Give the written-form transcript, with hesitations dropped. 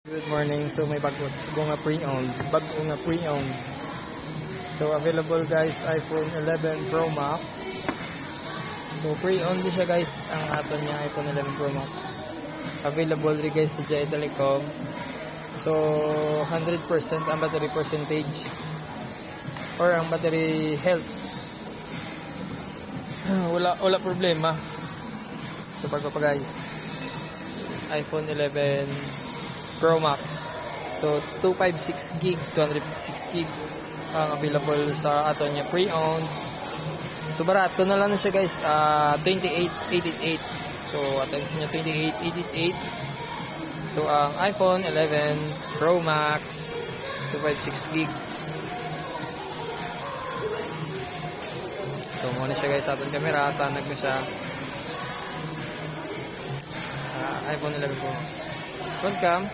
Good morning. So may bago nga pre-owned. So available guys iPhone 11 Pro Max. So pre-owned din siya guys ang aton niya iPhone 11 Pro Max. Available rin guys sa Jaya Telecom. So 100% ang battery percentage or ang battery health. wala problema. So bago pa guys. iPhone 11 Pro Max. So 256 gig, 256 gig ang available sa ato niya pre-owned. So barato na lang na siya guys, 28,888. So atin sa niya 28,888. Ito ang iPhone 11 Pro Max 256 gig. So muna siya guys sa ating camera, sanag na siya. iPhone 11 Pro Max. Front cam.